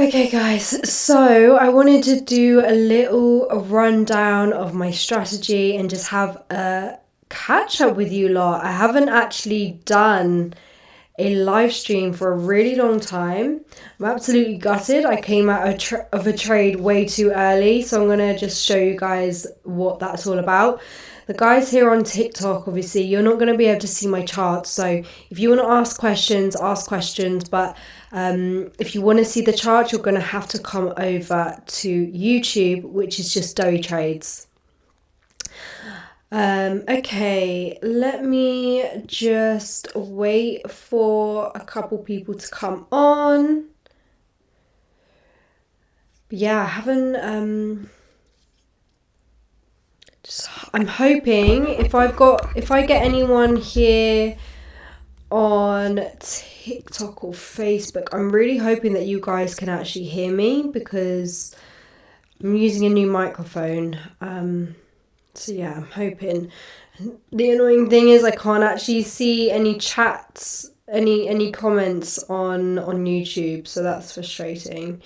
Okay guys, so I wanted to do a little rundown of my strategy and just have a catch up with you lot. I haven't actually done a live stream for a really long time. I'm absolutely gutted. I came out of a trade way too early, so I'm going to just show you guys what that's all about. The guys here on TikTok, obviously, you're not going to be able to see my charts. So if you want to ask questions. But if you want to see the chart, you're going to have to come over to YouTube, which is just Doey Trades. Okay, let me just wait for a couple people to come on. But yeah, I haven't I'm hoping if I get anyone here on TikTok or Facebook, I'm really hoping that you guys can actually hear me because I'm using a new microphone. So yeah, I'm hoping. The annoying thing is I can't actually see any chats, any comments on YouTube, so that's frustrating.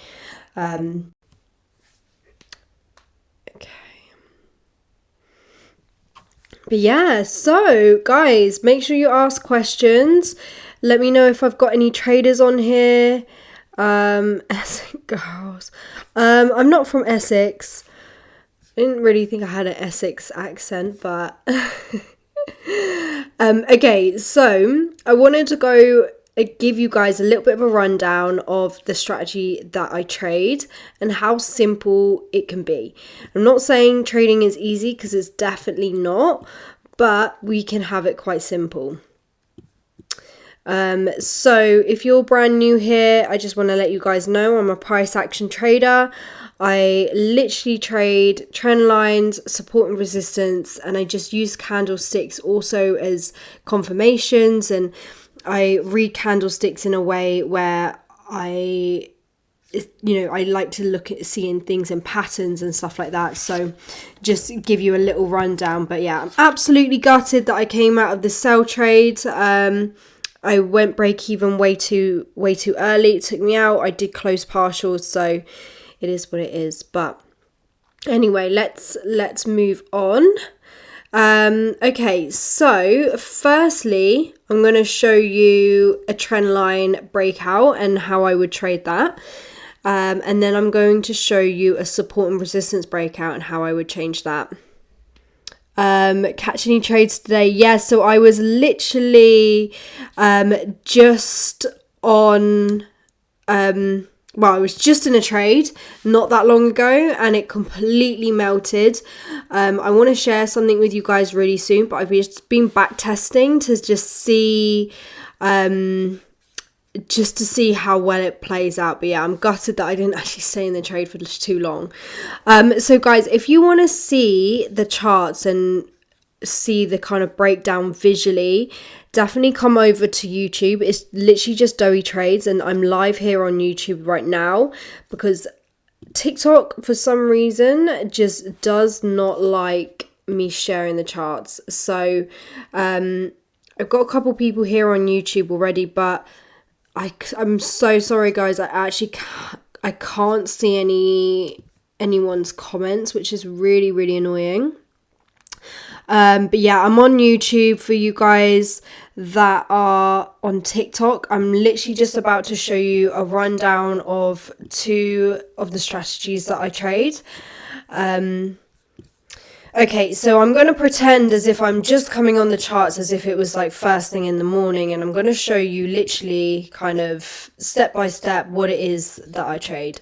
But yeah, so guys, make sure you ask questions. Let me know if I've got any traders on here. Essex girls. I'm not from Essex. I didn't really think I had an Essex accent, but okay, so I wanted to give you guys a little bit of a rundown of the strategy that I trade and how simple it can be. I'm not saying trading is easy because it's definitely not, but we can have it quite simple. So if you're brand new here, I just want to let you guys know I'm a price action trader. I literally trade trend lines, support and resistance, and I just use candlesticks also as confirmations, and I read candlesticks in a way where I like to look at seeing things in patterns and stuff like that. So just give you a little rundown. But yeah, I'm absolutely gutted that I came out of the sell trade. I went break even way too early. It took me out. I did close partials, so it is what it is. But anyway, let's move on. Okay, so firstly, I'm going to show you a trend line breakout and how I would trade that. And then I'm going to show you a support and resistance breakout and how I would change that. Catch any trades today? Yeah, so I was literally just on I was just in a trade not that long ago and it completely melted. I want to share something with you guys really soon, but I've just been back testing to just to see how well it plays out. But yeah, I'm gutted that I didn't actually stay in the trade for too long. So guys, if you want to see the charts and see the kind of breakdown visually, definitely come over to YouTube. It's literally just Doey Trades, and I'm live here on YouTube right now because TikTok for some reason just does not like me sharing the charts. So I've got a couple people here on YouTube already, but I'm so sorry guys, I can't see anyone's comments, which is really, really annoying. But yeah, I'm on YouTube for you guys that are on TikTok. I'm literally just about to show you a rundown of 2 of the strategies that I trade. Okay, so I'm going to pretend as if I'm just coming on the charts as if it was like first thing in the morning, and I'm going to show you literally kind of step by step what it is that I trade.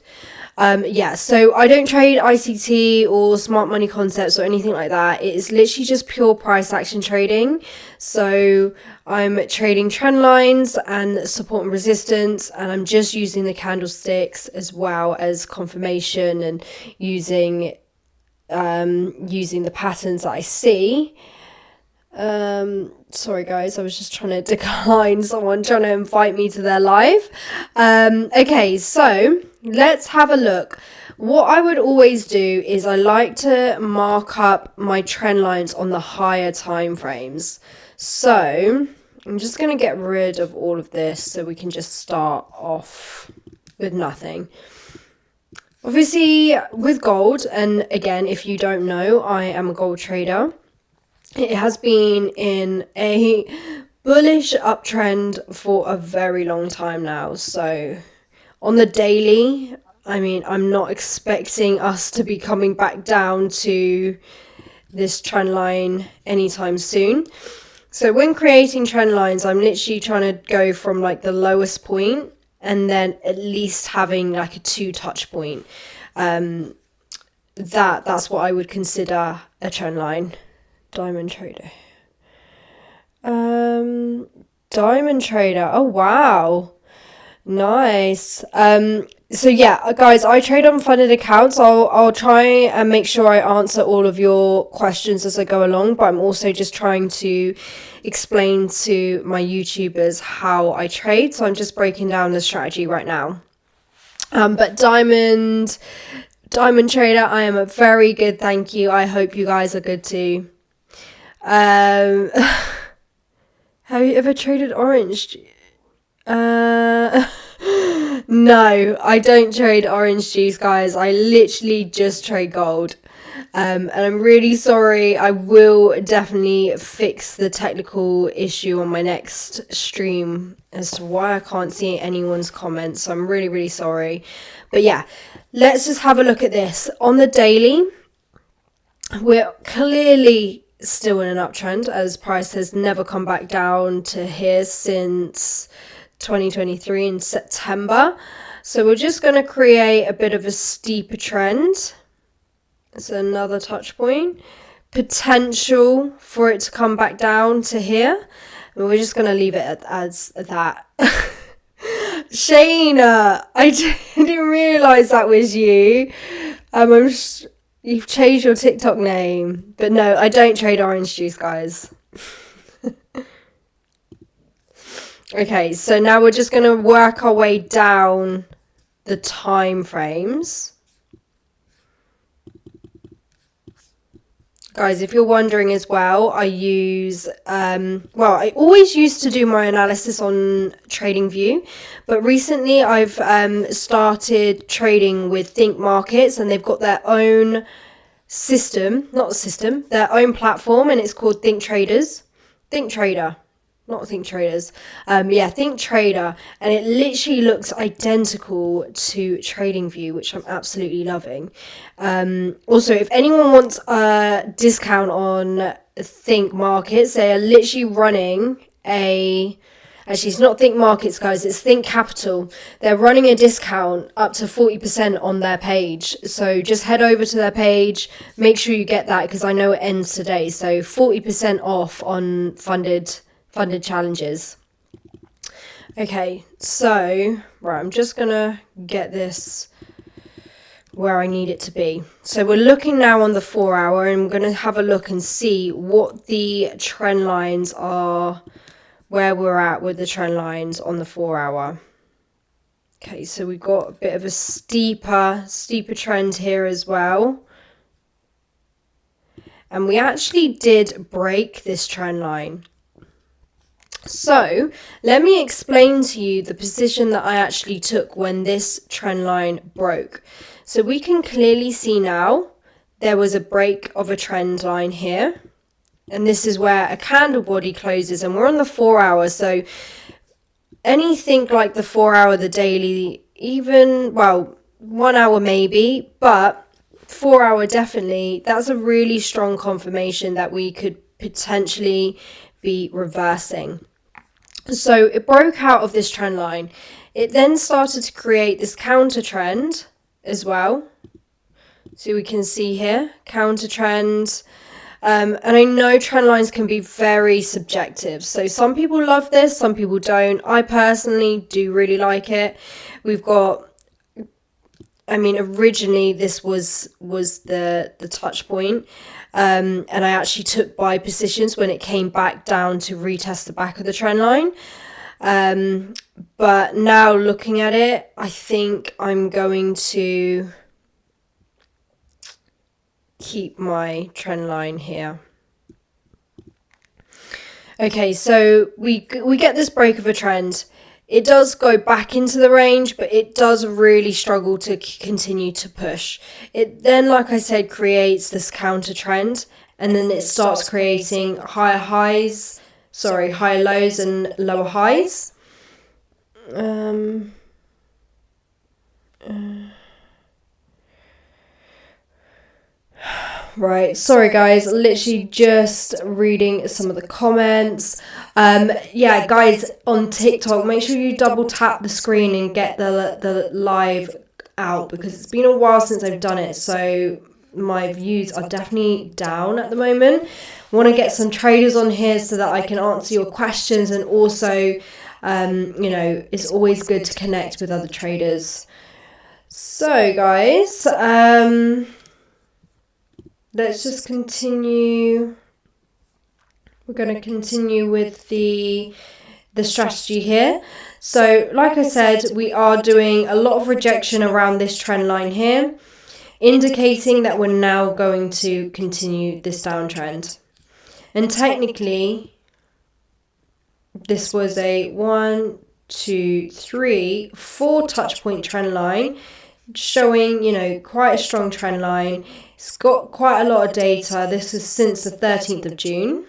Yeah, so I don't trade ICT or smart money concepts or anything like that. It is literally just pure price action trading. So I'm trading trend lines and support and resistance, and I'm just using the candlesticks as well as confirmation and using the patterns that I see. Sorry guys, I was just trying to decline someone trying to invite me to their live. Okay, so let's have a look. What I would always do is I like to mark up my trend lines on the higher time frames. So I'm just going to get rid of all of this so we can just start off with nothing. Obviously, with gold, and again, if you don't know, I am a gold trader. It has been in a bullish uptrend for a very long time now. So on the daily, I mean, I'm not expecting us to be coming back down to this trend line anytime soon. So when creating trend lines, I'm literally trying to go from like the lowest point and then at least having like a 2 touch point. That's what I would consider a trend line. Diamond trader. Diamond trader. Oh wow. Nice. So yeah, guys, I trade on funded accounts. I'll try and make sure I answer all of your questions as I go along, but I'm also just trying to explain to my YouTubers how I trade. So I'm just breaking down the strategy right now. But diamond trader, I am a very good, thank you. I hope you guys are good too. Have you ever traded orange? No, I don't trade orange juice, guys. I literally just trade gold. And I'm really sorry. I will definitely fix the technical issue on my next stream as to why I can't see anyone's comments. So I'm really, really sorry. But yeah, let's just have a look at this. On the daily, we're clearly still in an uptrend as price has never come back down to here since 2023 in September. So we're just going to create a bit of a steeper trend. It's another touch point. Potential for it to come back down to here. And we're just going to leave it as that. Shayna, I didn't realise that was you. You've changed your TikTok name. But no, I don't trade orange juice, guys. Okay, so now we're just going to work our way down the time frames. Guys, if you're wondering as well, I use, I always used to do my analysis on TradingView, but recently I've started trading with Think Markets, and they've got their own their own platform, and it's called Think Trader. Think Trader, and it literally looks identical to TradingView, which I'm absolutely loving. Also, if anyone wants a discount on Think Markets, they are literally running actually, it's not Think Markets, guys, it's Think Capital. They're running a discount up to 40% on their page. So just head over to their page, make sure you get that, because I know it ends today. So 40% off on funded challenges. Okay, so right, I'm just gonna get this where I need it to be. So we're looking now on the 4 hour, and I'm gonna have a look and see what the trend lines are, where we're at with the trend lines on the 4 hour. Okay, so we've got a bit of a steeper trend here as well. And we actually did break this trend line. So let me explain to you the position that I actually took when this trend line broke. So we can clearly see now there was a break of a trend line here. And this is where a candle body closes, and we're on the 4 hour. So anything like the 4 hour, the daily, even, 1 hour maybe, but 4 hour definitely, that's a really strong confirmation that we could potentially be reversing. So it broke out of this trend line. It then started to create this counter trend as well. So we can see here, counter trend. And I know trend lines can be very subjective. So some people love this, some people don't. I personally do really like it. We've got, originally this was the touch point. And I actually took buy positions when it came back down to retest the back of the trend line. But now looking at it, I think I'm going to keep my trend line here. Okay, so we get this break of a trend. it does go back into the range, but it does really struggle to continue to push. It then, like I said, creates this counter trend, and then it starts creating higher lows and lower highs. Right, sorry guys, literally just reading some of the comments. Yeah, guys, on TikTok, make sure you double tap the screen and get the live out, because it's been a while since I've done it, so my views are definitely down at the moment. I want to get some traders on here so that I can answer your questions, and also, you know, it's always good to connect with other traders. So guys, let's just continue. We're going to continue with the strategy here. So like I said, we are doing a lot of rejection around this trend line here, indicating that we're now going to continue this downtrend. And technically, this was a 1, 2, 3, 4 touch point trend line, showing, you know, quite a strong trend line. It's got quite a lot of data. This is since the 13th of June.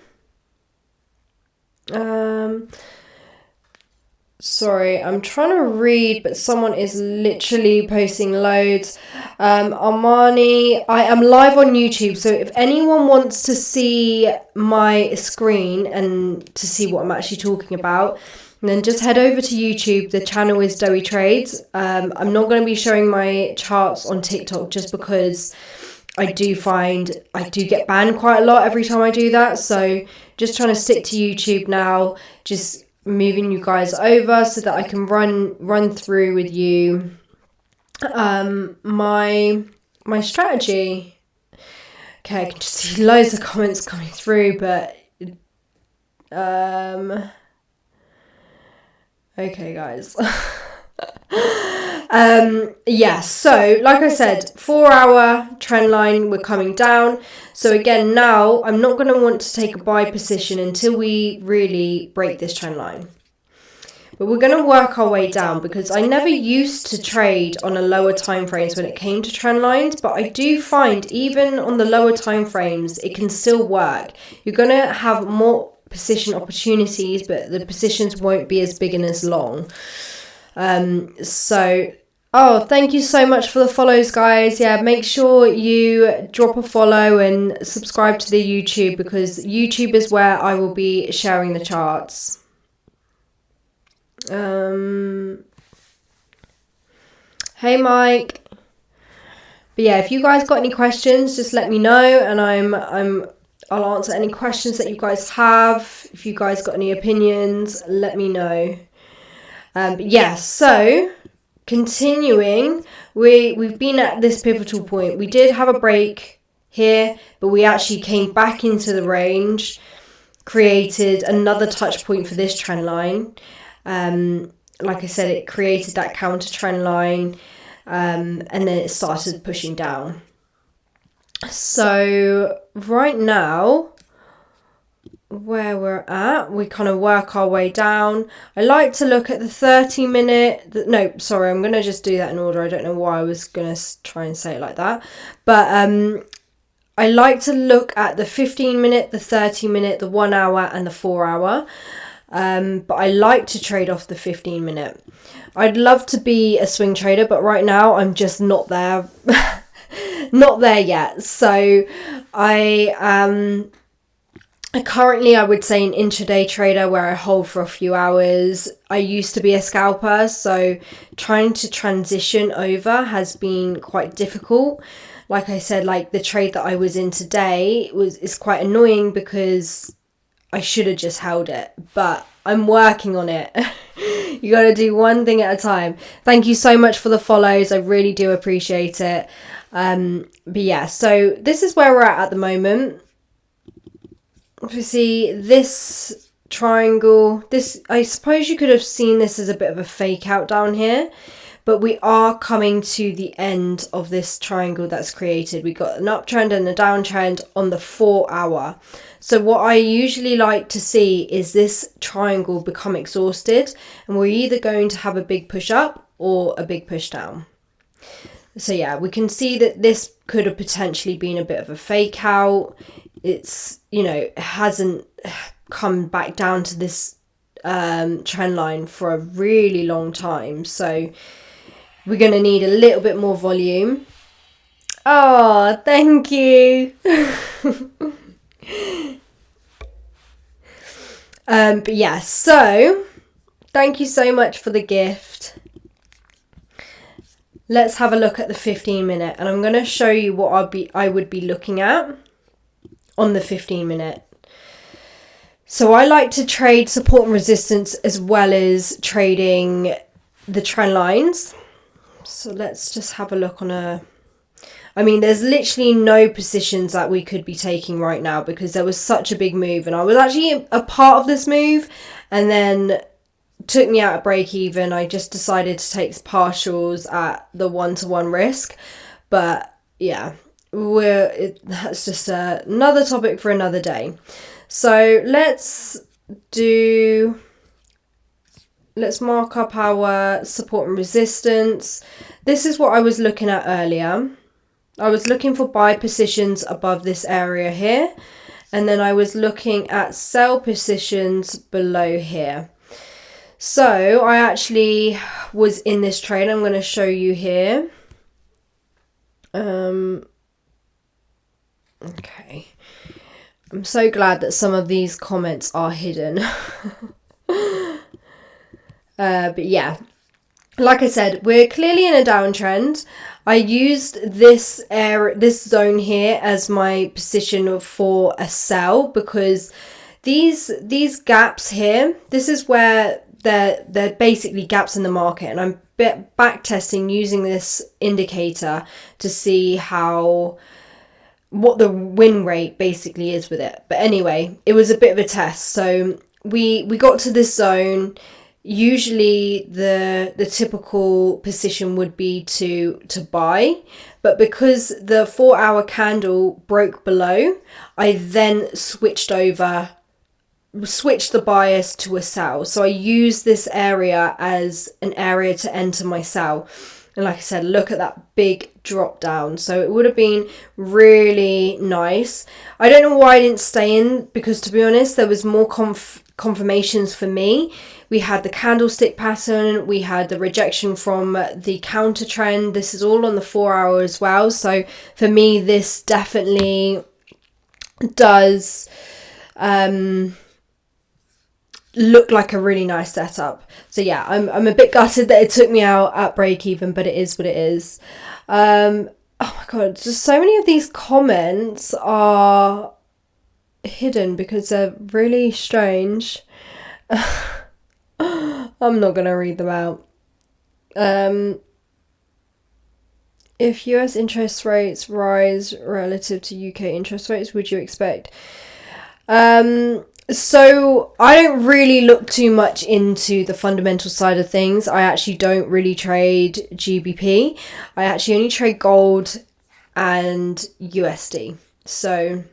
Sorry, I'm trying to read, but someone is literally posting loads. Armani, I am live on YouTube, so if anyone wants to see my screen and to see what I'm actually talking about, then just head over to YouTube. The channel is Doey Trades. I'm not going to be showing my charts on TikTok just because I do find I do get banned quite a lot every time I do that. So just trying to stick to YouTube now, just moving you guys over so that I can run through with you my strategy. Okay, I can just see loads of comments coming through, but okay guys. Yeah, so like I said, 4-hour trend line, we're coming down. So again, now I'm not going to want to take a buy position until we really break this trend line. But we're going to work our way down, because I never used to trade on a lower time frames when it came to trend lines, but I do find even on the lower time frames it can still work. You're going to have more position opportunities, but the positions won't be as big and as long. Oh, thank you so much for the follows, guys. Yeah, make sure you drop a follow and subscribe to the YouTube, because YouTube is where I will be sharing the charts. Hey Mike. But yeah, if you guys got any questions, just let me know, and I'll answer any questions that you guys have. If you guys got any opinions, let me know. But yeah, so continuing, we've been at this pivotal point. We did have a break here, but we actually came back into the range, created another touch point for this trend line. Like I said, it created that counter trend line, and then it started pushing down. So right now, where we're at, we kind of work our way down. I like to look at the 30-minute, no, sorry, I'm going to just do that in order. I don't know why I was going to try and say it like that. But I like to look at the 15-minute, the 30-minute, the 1 hour and the 4 hour. But I like to trade off the 15-minute. I'd love to be a swing trader, but right now I'm just not there. Not there yet. So currently, I would say an intraday trader where I hold for a few hours. I used to be a scalper, so trying to transition over has been quite difficult. Like I said, like the trade that I was in today is quite annoying because I should have just held it, but I'm working on it. You got to do one thing at a time. Thank you so much for the follows. I really do appreciate it. But yeah, so this is where we're at the moment. Obviously, this triangle, this, I suppose you could have seen this as a bit of a fake out down here, but we are coming to the end of this triangle that's created. We got an uptrend and a downtrend on the 4 hour. So what I usually like to see is this triangle become exhausted, and we're either going to have a big push up or a big push down. So yeah, we can see that this could have potentially been a bit of a fake out. It's, you know, it hasn't come back down to this trend line for a really long time. So we're going to need a little bit more volume. Oh, thank you. But yeah, so thank you so much for the gift. Let's have a look at the 15-minute, and I'm going to show you what I would be looking at on the 15-minute. So I like to trade support and resistance as well as trading the trend lines. So let's just have a look on a... I mean, there's literally no positions that we could be taking right now because there was such a big move, and I was actually a part of this move, and then took me out at break even. I just decided to take partials at the 1-to-1 risk. But yeah, that's just another topic for another day. So let's mark up our support and resistance. This is what I was looking at earlier. I was looking for buy positions above this area here, and then I was looking at sell positions below here. So I actually was in this trade. I'm going to show you here. Okay. I'm so glad that some of these comments are hidden. But yeah, like I said, we're clearly in a downtrend. I used this zone here as my position for a sell because these gaps here, this is where they're basically gaps in the market, and I'm back testing using this indicator to see what the win rate basically is with it. But anyway, it was a bit of a test. So we got to this zone. Usually the typical position would be to buy, but because the 4 hour candle broke below, I then switched the bias to a sell. So I use this area as an area to enter my sell. And like I said, look at that big drop down. So it would have been really nice. I don't know why I didn't stay in, because to be honest, there was more confirmations for me. We had the candlestick pattern, we had the rejection from the counter trend. This is all on the 4 hour as well. So for me, this definitely does look like a really nice setup. So yeah, I'm a bit gutted that it took me out at break even, but it is what it is. Oh my god, just so many of these comments are hidden because they're really strange. I'm not gonna read them out. If US interest rates rise relative to UK interest rates, would you expect? So I don't really look too much into the fundamental side of things. I actually don't really trade GBP. I actually only trade gold and USD. So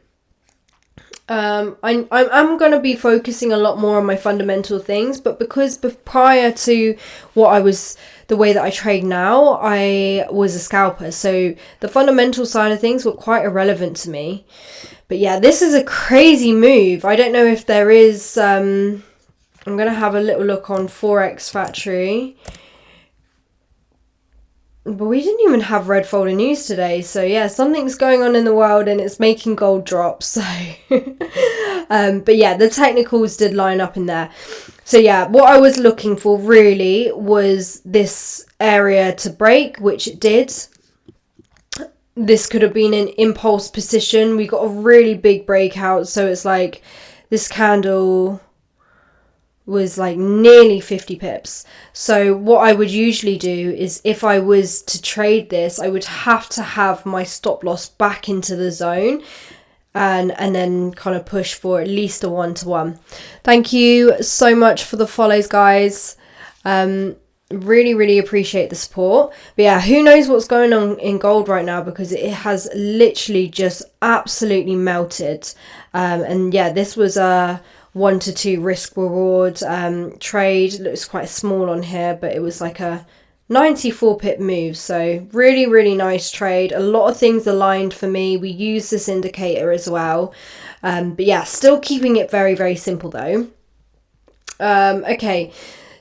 I'm going to be focusing a lot more on my fundamental things, but because prior to the way that I trade now, I was a scalper. So the fundamental side of things were quite irrelevant to me. But yeah, this is a crazy move. I don't know if there is... I'm going to have a little look on Forex Factory. But we didn't even have red folder news today. So yeah, something's going on in the world and it's making gold drop. So, but yeah, the technicals did line up in there. So yeah, what I was looking for really was this area to break, which it did. This could have been an impulse position. We got a really big breakout. So it's like this candle was like nearly 50 pips. So what I would usually do is if I was to trade this, I would have to have my stop loss back into the zone and then kind of push for at least a 1-to-1. Thank you so much for the follows, guys. Really appreciate the support. But yeah, who knows what's going on in gold right now, because it has literally just absolutely melted. And yeah, this was a 1 to 2 risk reward trade. It looks quite small on here, but it was like a 94 pip move. So really nice trade. A lot of things aligned for me. We use this indicator as well. But yeah, still keeping it very simple though. Okay,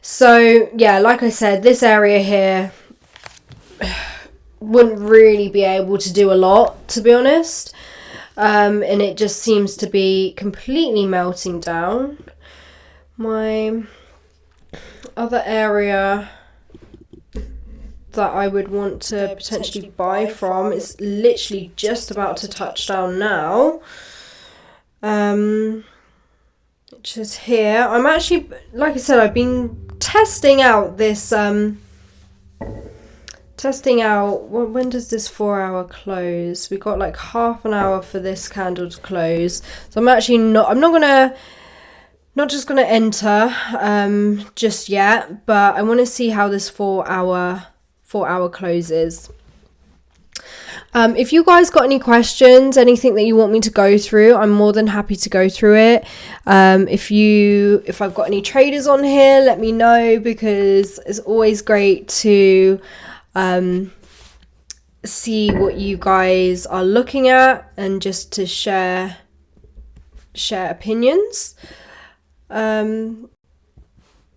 so yeah, like I said, this area here wouldn't really be able to do a lot, to be honest. And it just seems to be completely melting down. My other area that I would want to potentially buy from is literally just about to touch down now. Which is here. I'm actually, like I said, I've been testing out this, when does this 4 hour close? We got like half an hour for this candle to close. So I'm actually not just gonna enter just yet, but I want to see how this 4 hour closes. If you guys got any questions, anything that you want me to go through, I'm more than happy to go through it. If I've got any traders on here, let me know, because it's always great to see what you guys are looking at and just to share opinions.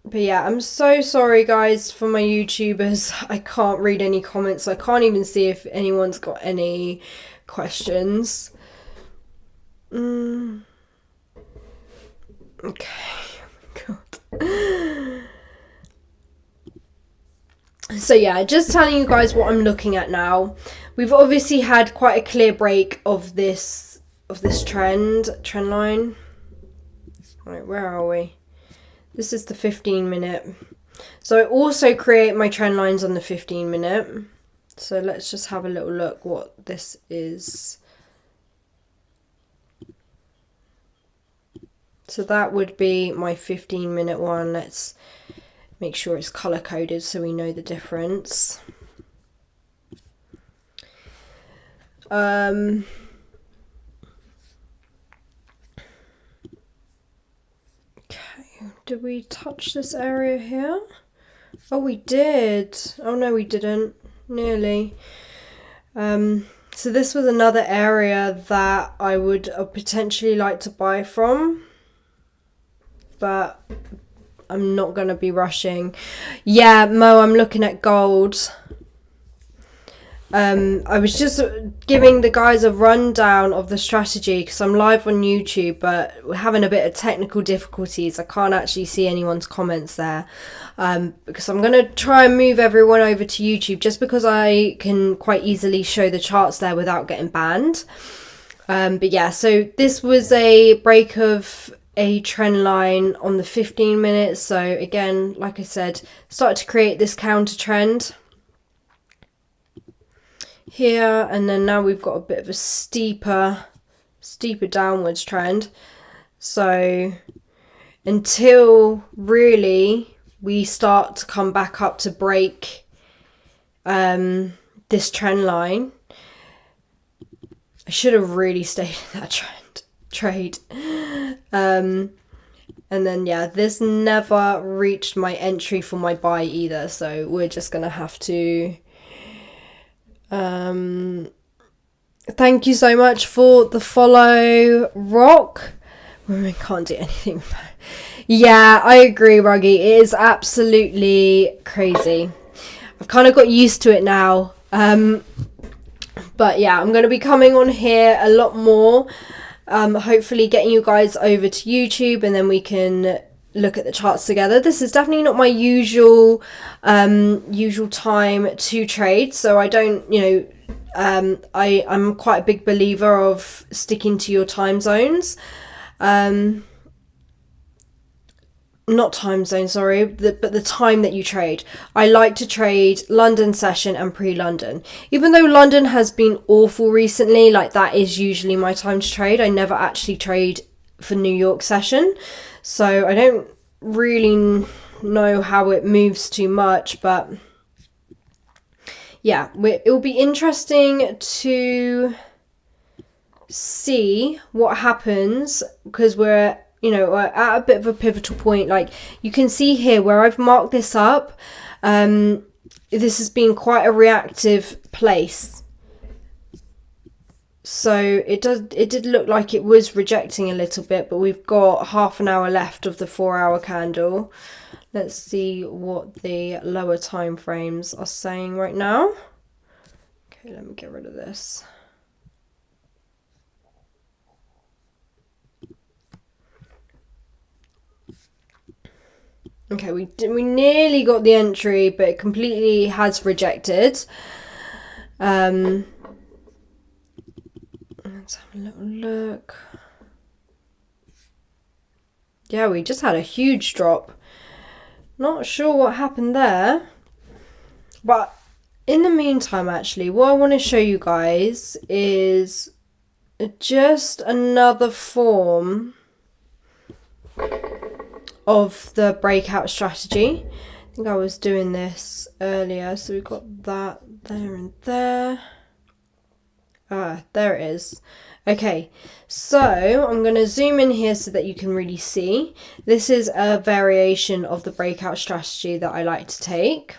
But yeah, I'm so sorry guys for my YouTubers. I can't read any comments. I can't even see if anyone's got any questions. Okay. God. So yeah, just telling you guys what I'm looking at now. We've obviously had quite a clear break of this trend line. Right, where are we? This is the 15-minute. So I also create my trend lines on the 15-minute. So let's just have a little look what this is. So that would be my 15-minute one. Let's make sure it's color coded so we know the difference. Did we touch this area here? Oh, we did. Oh, no, we didn't. Nearly. So this was another area that I would potentially like to buy from. But I'm not going to be rushing. Yeah, Mo, I'm looking at gold. I was just giving the guys a rundown of the strategy because I'm live on YouTube, but we're having a bit of technical difficulties. I can't actually see anyone's comments there, because I'm going to try and move everyone over to YouTube just because I can quite easily show the charts there without getting banned. But yeah, so this was a break of a trend line on the 15 minutes. So again, like I said, started to create this counter trend here, and then now we've got a bit of a steeper downwards trend. So until really we start to come back up to break this trend line, I should have really stayed in that trade. And then yeah, this never reached my entry for my buy either, so we're just gonna have to thank you so much for the follow, Rock. Women can't do anything. Yeah, I agree, Ruggy. It is absolutely crazy. I've kind of got used to it now. But yeah, I'm going to be coming on here a lot more. Hopefully getting you guys over to YouTube, and then we can look at the charts together. This is definitely not my usual time to trade, so I don't, I'm quite a big believer of sticking to your time zones. Not time zone, sorry, but the time that you trade. I like to trade London session and pre-London. Even though London has been awful recently, like that is usually my time to trade. I never actually trade for New York session. So I don't really know how it moves too much, but yeah, it will be interesting to see what happens, because we're at a bit of a pivotal point. Like you can see here where I've marked this up, this has been quite a reactive place. So it did look like it was rejecting a little bit, but we've got half an hour left of the 4-hour candle. Let's see what the lower time frames are saying right now. Okay, let me get rid of this. Okay, we nearly got the entry, but it completely has rejected. Let's have a little look. Yeah, we just had a huge drop. Not sure what happened there. But in the meantime, actually, what I want to show you guys is just another form of the breakout strategy. I think I was doing this earlier, so we've got that there and there. There it is. Okay, so I'm going to zoom in here so that you can really see. This is a variation of the breakout strategy that I like to take.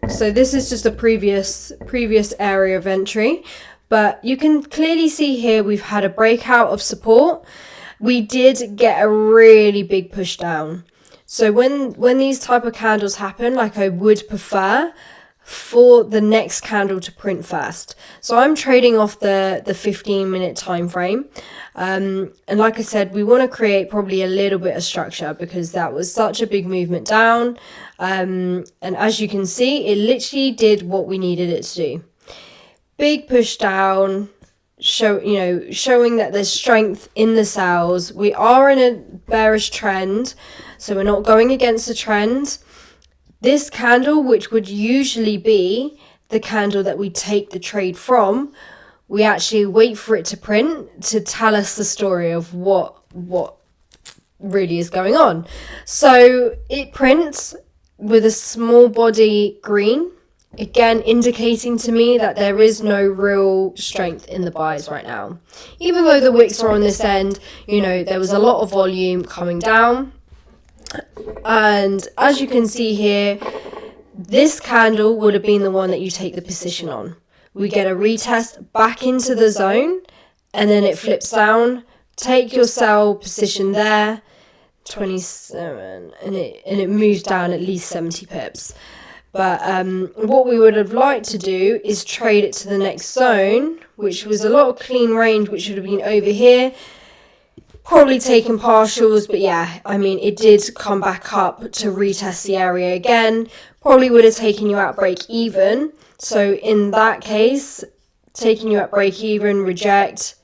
So this is just a previous area of entry, but you can clearly see here we've had a breakout of support. We did get a really big push down. So when these type of candles happen, like I would prefer for the next candle to print first. So I'm trading off the 15-minute time frame. And like I said, we want to create probably a little bit of structure because that was such a big movement down. And as you can see, it literally did what we needed it to do. Big push down, showing that there's strength in the sales. We are in a bearish trend, so we're not going against the trend. This candle, which would usually be the candle that we take the trade from, we actually wait for it to print to tell us the story of what really is going on. So it prints with a small body green, again indicating to me that there is no real strength in the buys right now. Even though the wicks are on this end, there was a lot of volume coming down. And as you can see here, this candle would have been the one that you take the position on. We get a retest back into the zone, and then it flips down. Take your sell position there, 27, and it moves down at least 70 pips. But what we would have liked to do is trade it to the next zone, which was a lot of clean range, which would have been over here. Probably taking partials, but yeah, I mean, it did come back up to retest the area again. Probably would have taken you out break even. So in that case, taking you at break even, reject,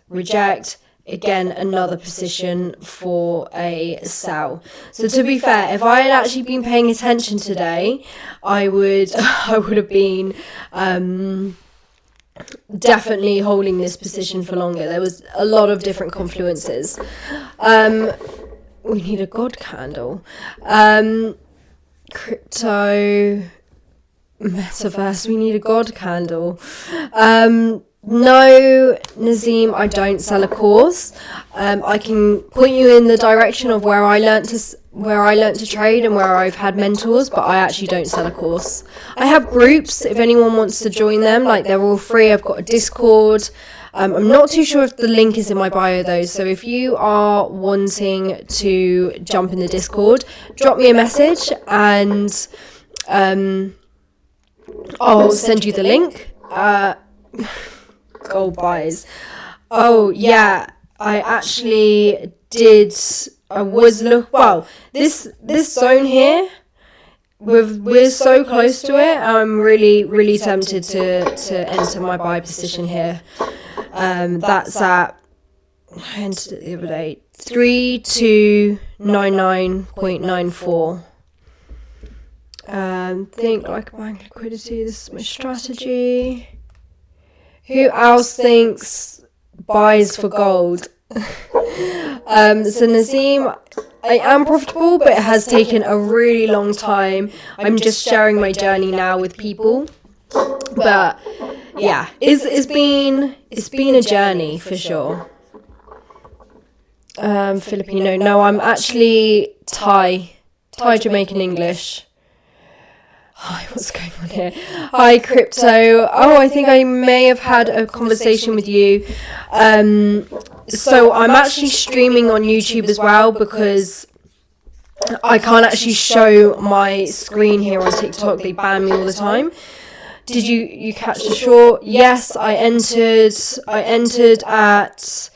again, another position for a sell. So to be fair, if I had actually been paying attention today, I would have been definitely holding this position for longer. There was a lot of different confluences. We need a God candle. Crypto, metaverse, we need a God candle. No, Nazim, I don't sell a course. I can point you in the direction of where I learnt to trade and where I've had mentors, but I actually don't sell a course. I have groups if anyone wants to join them, like they're all free. I've got a Discord. I'm not too sure if the link is in my bio though, so if you are wanting to jump in the Discord, drop me a message and I'll send you the link. Gold buys. Oh yeah, I actually did. This zone here, we're so close to it. I'm really tempted to enter my buy position here. That's at, I entered it the other day, 3299.94. Think like a bank liquidity. This is my strategy. Who else thinks buys for gold? So Nazim, I am profitable, but it has taken a really long time. I'm just sharing my journey now with people. But yeah, it's been a journey for sure. Filipino. No, I'm actually Thai, Jamaican English. Hi, what's going on here? Hi, crypto. Oh, I think I may have had a conversation with you. So I'm actually streaming on YouTube as well because I can't actually show my screen here on TikTok. They ban me all the time. Did you catch the short? Yes, I entered at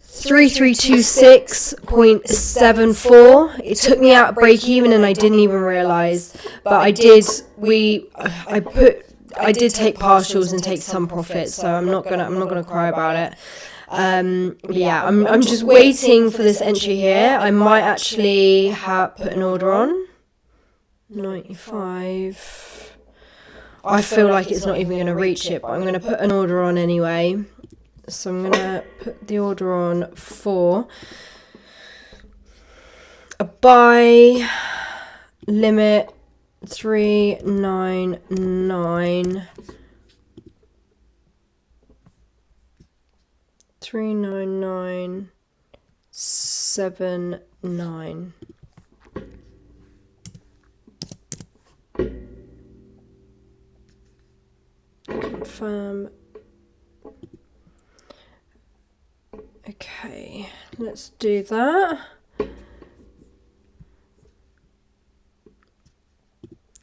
3326.74. It took me out break even and I didn't even realize, but I did take partials and take some profit, so I'm not gonna cry about it. Yeah, I'm just waiting for this entry here. I might actually put an order on 95. I feel like it's not even going to reach it, but I'm going to put an order on anyway. So I'm going to put the order on for a buy limit 399. 39979. Confirm. Okay, let's do that.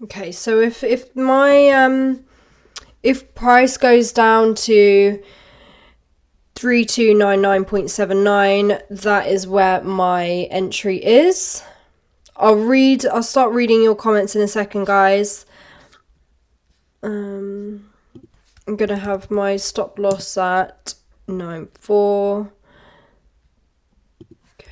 Okay, so if my if price goes down to 3299.79, that is where my entry is. I'll start reading your comments in a second, guys. I'm gonna have my stop loss at 94. Okay.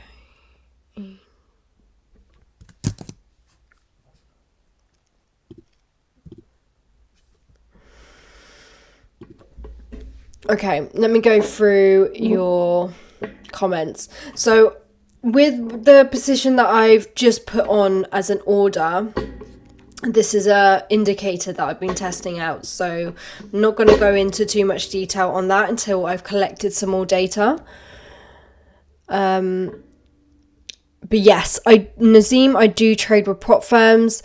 Okay, let me go through your comments. So with the position that I've just put on as an order, this is a indicator that I've been testing out, so I'm not going to go into too much detail on that until I've collected some more data. But yes, Nazim, I do trade with prop firms.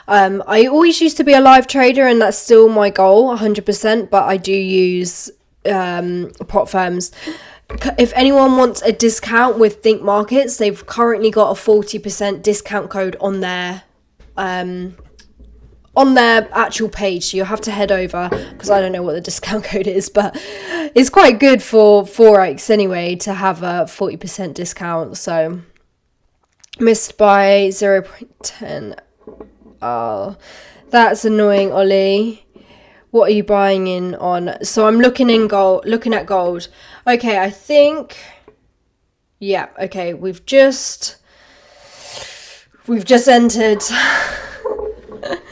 I always used to be a live trader, and that's still my goal, 100%, but I do use prop firms. If anyone wants a discount with Think Markets, they've currently got a 40% discount code on their actual page, so you'll have to head over, because I don't know what the discount code is, but it's quite good for Forex anyway to have a 40% discount. So missed by 0.10. Oh, that's annoying, Ollie. What are you buying in on? So I'm looking at gold. Okay, I think, yeah, okay, we've just entered.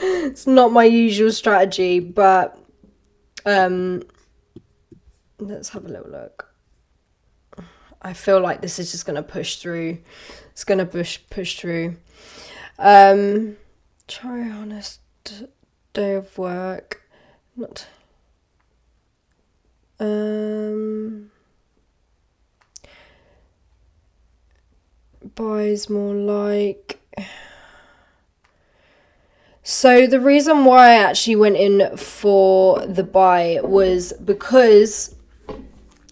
It's not my usual strategy, but let's have a little look. I feel like this is just going to push through. It's going to push through. Try honest day of work. Not. Buys more like. So the reason why I actually went in for the buy was because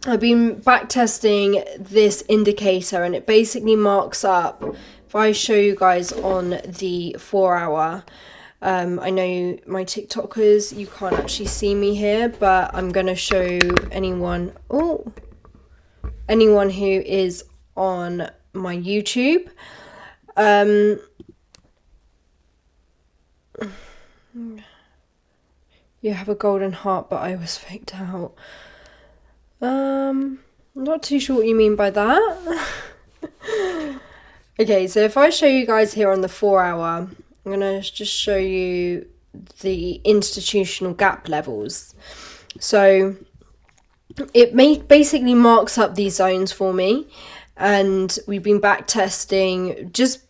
I've been back testing this indicator, and it basically marks up. If I show you guys on the 4 hour, I know my TikTokers, you can't actually see me here, but I'm going to show anyone who is on my YouTube. You have a golden heart, but I was faked out. I'm not too sure what you mean by that. Okay, so if I show you guys here on the 4 hour, I'm going to just show you the institutional gap levels. So it basically marks up these zones for me, and we've been back testing, just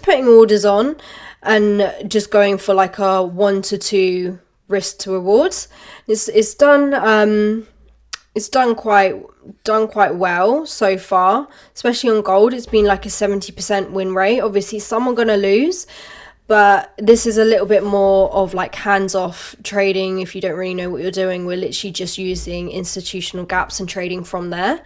putting orders on and just going for like a 1 to 2 risk to rewards. It's done it's done quite well so far, especially on gold. It's been like a 70% win rate. Obviously some are gonna lose, but this is a little bit more of like hands-off trading. If you don't really know what you're doing, we're literally just using institutional gaps and trading from there.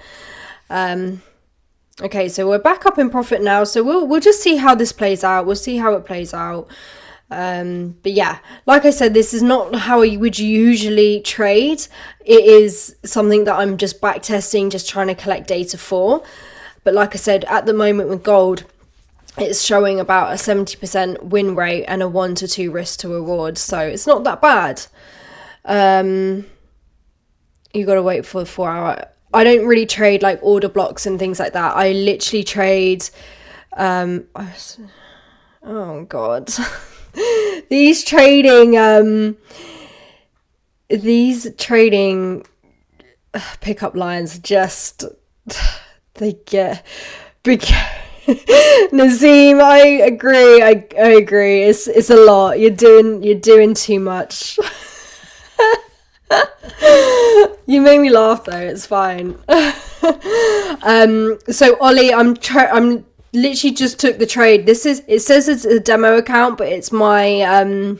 Okay, so we're back up in profit now, so we'll just see how this plays out. We'll see how it plays out. But yeah, like I said, this is not how I would usually trade. It is something that I'm just back testing, just trying to collect data for. But like I said, at the moment with gold, it's showing about a 70% win rate and a 1 to 2 risk to reward, so it's not that bad. You gotta wait for the 4 hour. I don't really trade like order blocks and things like that. I literally trade oh god. these trading pickup lines just they get big. Nazim, I agree. I agree. It's a lot. You're doing too much. You made me laugh though. It's fine. So Ollie, I'm literally just took the trade. It says it's a demo account, but it's my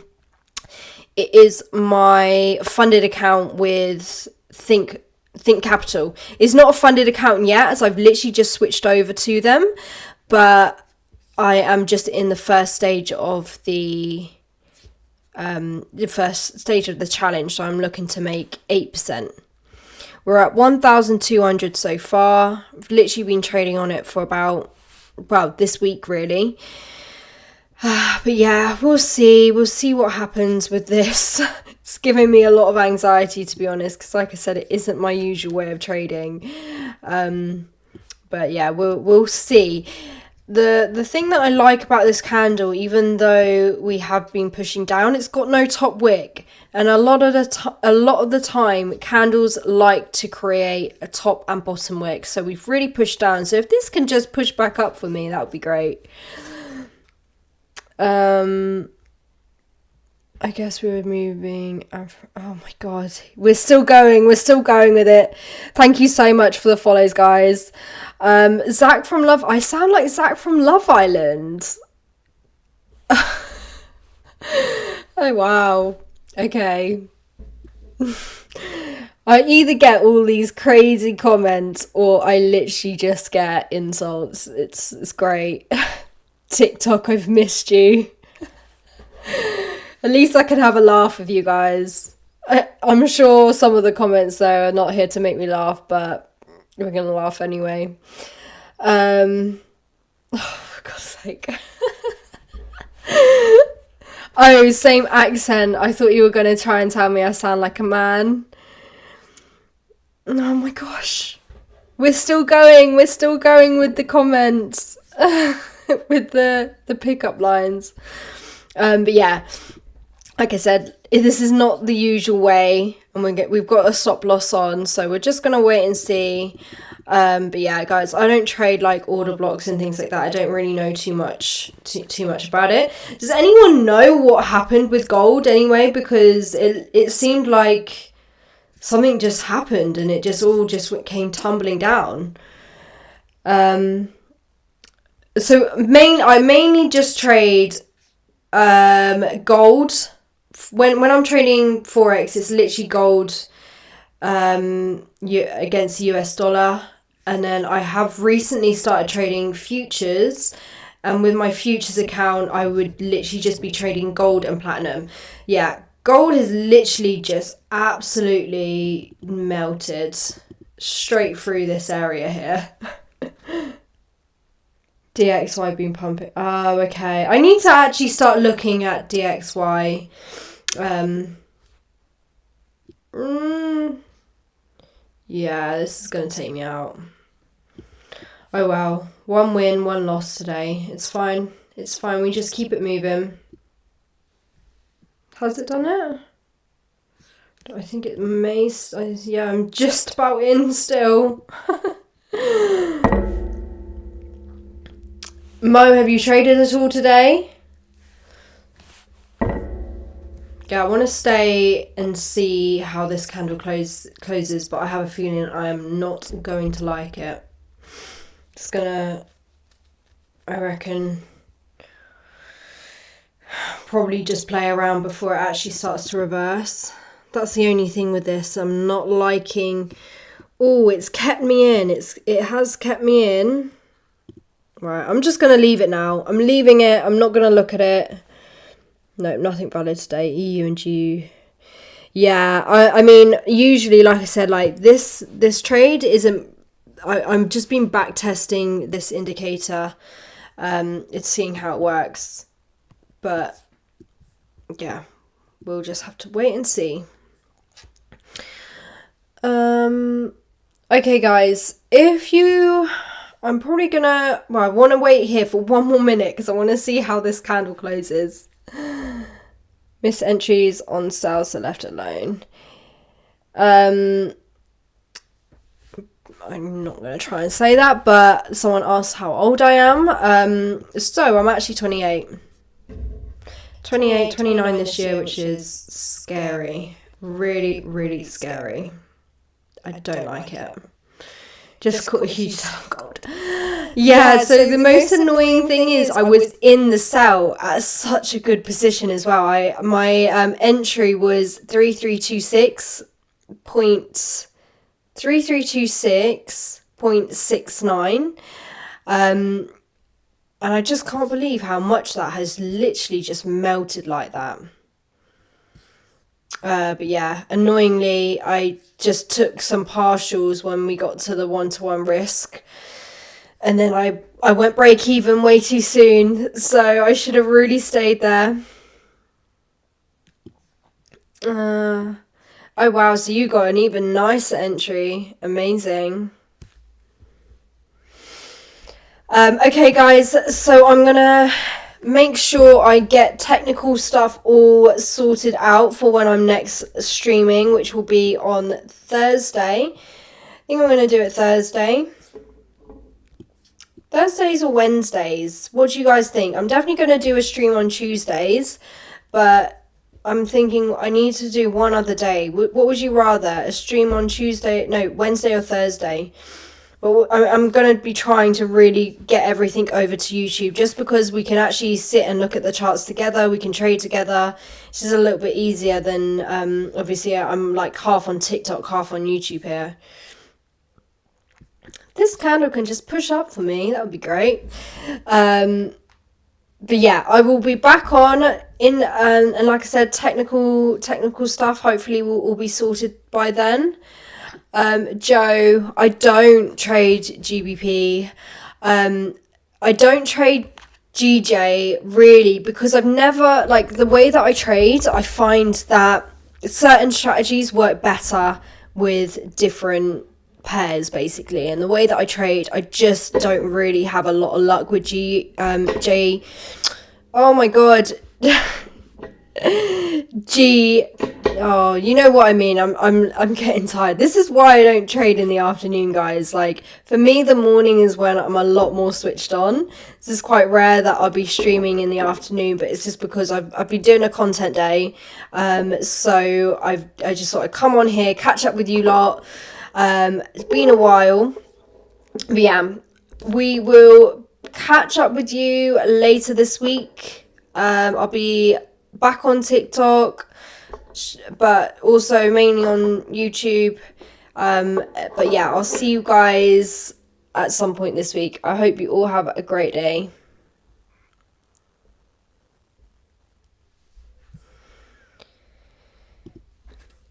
it is my funded account with Think Capital. It's not a funded account yet, as I've literally just switched over to them, but I am just in the first stage of the challenge, so I'm looking to make 8%. We're at 1,200 so far. I've literally been trading on it for about, well, this week really. But yeah, we'll see what happens with this. It's giving me a lot of anxiety, to be honest, because like I said, it isn't my usual way of trading. But yeah, we'll see. The thing that I like about this candle, even though we have been pushing down, it's got no top wick, and a lot of the time candles like to create a top and bottom wick. So we've really pushed down. So if this can just push back up for me, that would be great. I guess we were moving. Oh my god, we're still going with it. Thank you so much for the follows, guys. Zach from Love. I sound like Zach from Love Island. Oh wow. Okay. I either get all these crazy comments or I literally just get insults. It's great. TikTok, I've missed you. At least I can have a laugh with you guys. I'm sure some of the comments though are not here to make me laugh, but we're gonna laugh anyway. Oh, for God's sake. Oh, same accent. I thought you were gonna try and tell me I sound like a man. Oh my gosh. We're still going with the comments. With the pickup lines. But yeah, like I said, this is not the usual way, and we've got a stop loss on, so we're just gonna wait and see. But yeah, guys, I don't trade like order blocks and things like that. I don't really know too much about it. Does anyone know what happened with gold anyway? Because it seemed like something just happened and it all came tumbling down. So I mainly just trade gold. When I'm trading forex, it's literally gold against the US dollar, and then I have recently started trading futures, and with my futures account I would literally just be trading gold and platinum. Yeah, gold has literally just absolutely melted straight through this area here. DXY been pumping. Oh, okay. I need to actually start looking at DXY. Yeah, this is going to take me out. Oh, well. 1 win, 1 loss today. It's fine. It's fine. We just keep it moving. Has it done it? I think it may, yeah, I'm just about in still. Mo, have you traded at all today? Yeah, I want to stay and see how this candle closes, but I have a feeling I am not going to like it. It's gonna, I reckon, probably just play around before it actually starts to reverse. That's the only thing with this. I'm not liking. Oh, it's kept me in. It has kept me in. Right, I'm just gonna leave it now. I'm leaving it. I'm not gonna look at it. No, nothing valid today. EU and GU. Yeah, I mean, usually, like I said, like this trade isn't. I'm just been back testing this indicator. It's seeing how it works, but yeah, we'll just have to wait and see. Okay, guys, I'm probably gonna. Well, I want to wait here for one more minute because I want to see how this candle closes. Miss entries on sale, so left alone. I'm not going to try and say that, but someone asked how old I am. So I'm actually 28. 29 this year, which is scary. Really, really scary. I don't like it. Just caught a huge sell of gold. Yeah, so the most annoying thing is I was in the sell at such a good position as well. My entry was 3326.69. And I just can't believe how much that has literally just melted like that. But yeah, annoyingly, I just took some partials when we got to the 1-to-1 risk. And then I went break even way too soon. So I should have really stayed there. Oh wow, so you got an even nicer entry. Amazing. Okay guys, so I'm gonna make sure I get technical stuff all sorted out for when I'm next streaming, which will be on Thursday. I think I'm gonna do it Thursdays or Wednesdays. What do you guys think? I'm definitely gonna do a stream on Tuesdays, but I'm thinking I need to do one other day. What would you rather? A stream on Wednesday or Thursday? But I'm going to be trying to really get everything over to YouTube just because we can actually sit and look at the charts together. We can trade together. This is a little bit easier than, obviously, I'm like half on TikTok, half on YouTube here. This candle can just push up for me. That would be great. But yeah, I will be back on and like I said, technical stuff hopefully will all be sorted by then. Joe, I don't trade GBP. I don't trade GJ really because I've never, like, the way that I trade, I find that certain strategies work better with different pairs basically, and the way that I trade, I just don't really have a lot of luck with J. Oh my god. G. Oh, you know what I mean. I'm getting tired. This is why I don't trade in the afternoon, guys. Like, for me, the morning is when I'm a lot more switched on. This is quite rare that I'll be streaming in the afternoon, but it's just because I've been doing a content day. So I just thought I'd come on here, catch up with you lot. It's been a while. But yeah, we will catch up with you later this week. I'll be back on TikTok, but also mainly on YouTube. But yeah, I'll see you guys at some point this week. I hope you all have a great day.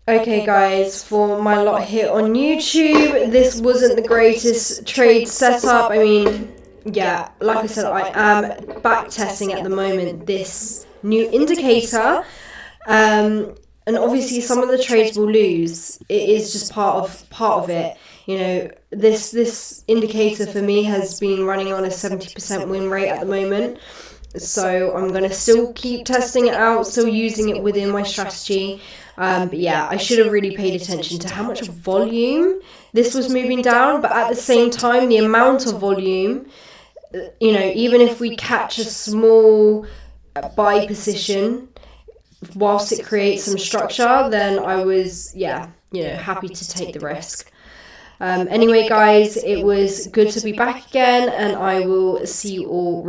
Okay guys, for my lot here on YouTube, this wasn't the greatest trade setup. I mean, yeah, like I said, I am back testing at the moment this new indicator, and obviously some of the trades will lose. It is just part of it. You know, this indicator for me has been running on a 70% win rate at the moment, so I'm going to still keep testing it out, still using it within my strategy. But yeah, I should have really paid attention to how much volume this was moving down, but at the same time, the amount of volume, you know, even if we catch a small buy position whilst it creates some structure, then I was, yeah, you know, happy to take the risk. Anyway, guys, it was good to be back again, and I will see you all